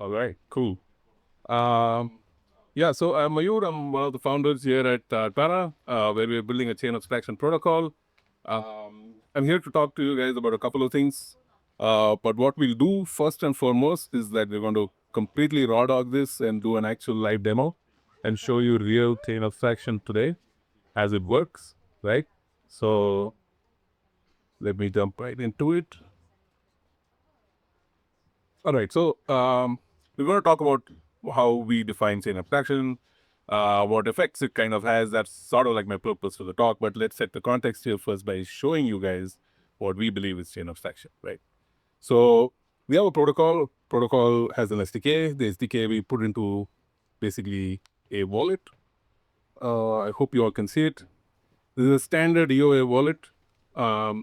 All right, cool. Yeah, so I'm Mayur. I'm one of the founders here at Arcana, where we're building a chain abstraction protocol. I'm here to talk to you guys about a couple of things. But what we'll do first and foremost is that we're going to completely raw dog this and do an actual live demo and show you real chain abstraction today as it works, right? So let me jump right into it. All right, so we're going to talk about how we define chain abstraction, what effects it kind of has. That's sort of like my purpose for the talk, but let's set the context here first by showing you guys what we believe is chain abstraction, right? So we have a protocol. Protocol has an SDK. The SDK we put into basically a wallet. I hope you all can see it. This is a standard EOA wallet.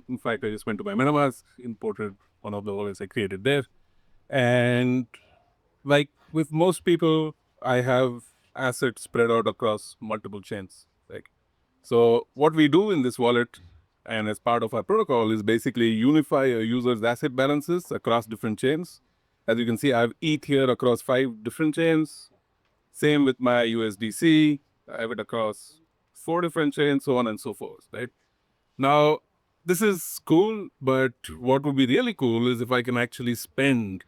In fact, I just went to my MetaMask, imported one of the wallets I created there. And like with most people, I have assets spread out across multiple chains. Like, so what we do in this wallet and as part of our protocol is basically unify a user's asset balances across different chains. As you can see, I have ETH here across 5 different chains. Same with my USDC. I have it across 4 different chains, so on and so forth, right? Now, this is cool, but what would be really cool is if I can actually spend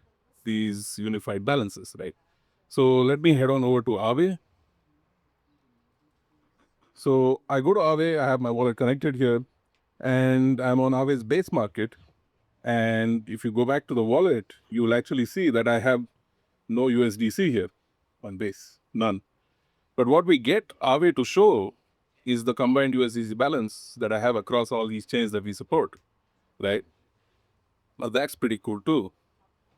these unified balances, right? So let me head on over to Aave. So I go to Aave, I have my wallet connected here, and I'm on Aave's base market. And if you go back to the wallet, you will actually see that I have no USDC here on base, none. But what we get Aave to show is the combined USDC balance that I have across all these chains that we support, right? Now that's pretty cool too.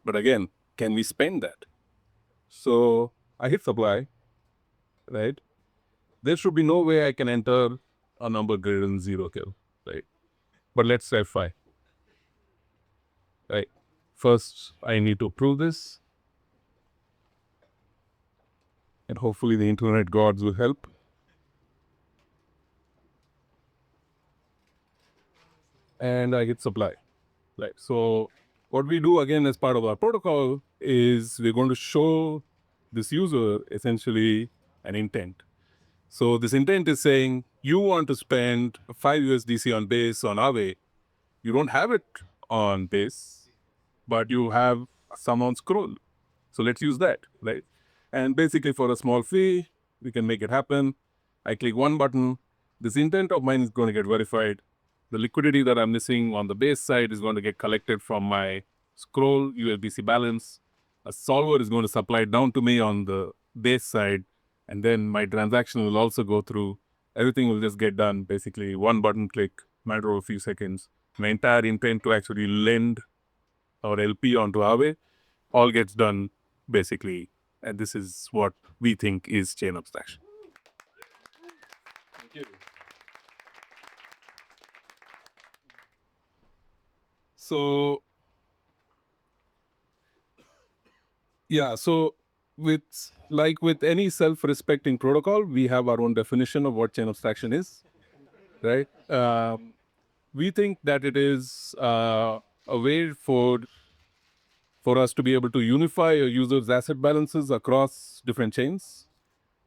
But again, can we spend that? So I hit supply, right? There should be no way I can enter a number greater than 0 here, right? But let's try 5, right? First, I need to prove this, and hopefully the internet gods will help. And I hit supply, right? So what we do again as part of our protocol is we're going to show this user essentially an intent. So this intent is saying you want to spend 5 USDC on base on Aave. You don't have it on base, but you have some on scroll. So let's use that, right? And basically for a small fee, we can make it happen. I click one button. This intent of mine is going to get verified. The liquidity that I'm missing on the base side is going to get collected from my scroll USDC balance. A solver is going to supply it down to me on the base side. And then my transaction will also go through. Everything will just get done. Basically, one button click, matter of a few seconds. My entire intent to actually lend or LP onto Aave all gets done basically. And this is what we think is chain abstraction. Thank you. So, yeah, so with with any self-respecting protocol, we have our own definition of what chain abstraction is, right? We think that it is a way for us to be able to unify a user's asset balances across different chains,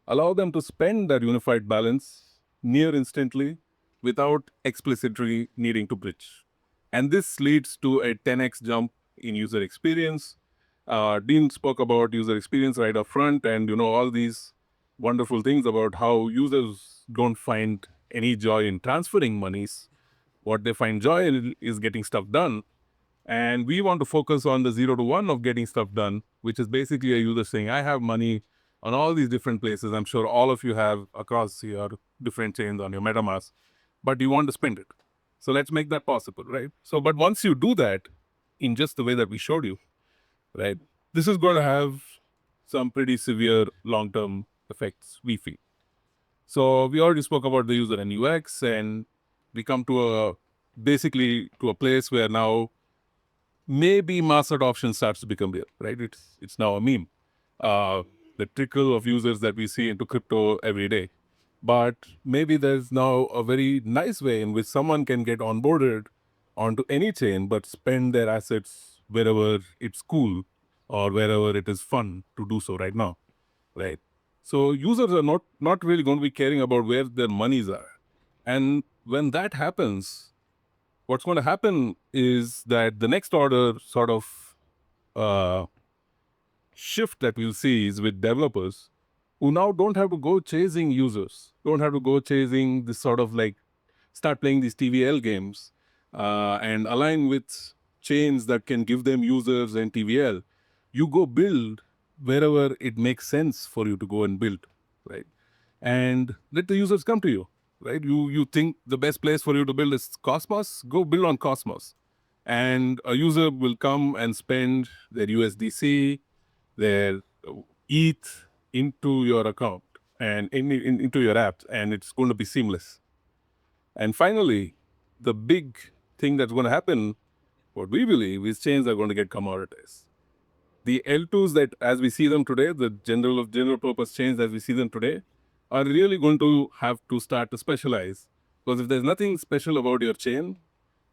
allow them to spend that unified balance near instantly without explicitly needing to bridge. And this leads to a 10x jump in user experience. Dean spoke about user experience right up front, and all these wonderful things about how users don't find any joy in transferring monies. What they find joy in is getting stuff done. And we want to focus on the 0 to 1 of getting stuff done, which is basically a user saying, I have money on all these different places. I'm sure all of you have across your different chains on your MetaMask, but you want to spend it. So let's make that possible, right? So, but once you do that in just the way that we showed you, right, this is going to have some pretty severe long-term effects, we feel. So we already spoke about the user and UX, and we come to basically to a place where now maybe mass adoption starts to become real, right? It's now a meme. The trickle of users that we see into crypto every day. But maybe there's now a very nice way in which someone can get onboarded onto any chain, but spend their assets wherever it's cool or wherever it is fun to do so right now, right? So users are not really going to be caring about where their monies are. And when that happens, what's going to happen is that the next order sort of uh, shift that we'll see is with developers who now don't have to go chasing users, don't have to go chasing this sort of like start playing these TVL games and align with chains that can give them users and TVL. You go build wherever it makes sense for you to go and build, right? And let the users come to you, right? You think the best place for you to build is Cosmos? Go build on Cosmos. And a user will come and spend their USDC, their ETH into your account and into your app, and it's going to be seamless. And finally, the big thing that's going to happen, what we believe, is chains are going to get commoditized. The L2s that, as we see them today, the general purpose chains as we see them today, are really going to have to start to specialize. Because if there's nothing special about your chain,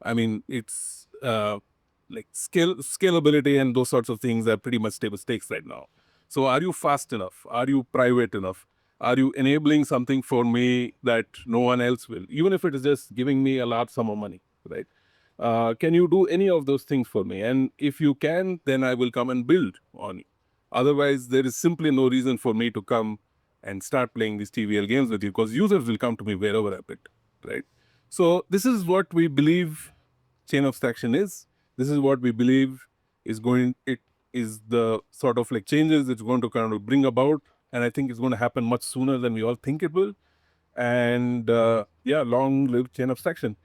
I mean, it's like scalability and those sorts of things are pretty much table stakes right now. So are you fast enough? Are you private enough? Are you enabling something for me that no one else will, even if it is just giving me a large sum of money, right? Can you do any of those things for me? And if you can, then I will come and build on you. Otherwise, there is simply no reason for me to come and start playing these TVL games with you, because users will come to me wherever I build, right? So this is what we believe chain abstraction is. This is what we believe it is the sort of like changes it's going to kind of bring about. And I think it's going to happen much sooner than we all think it will. And yeah, long live chain abstraction.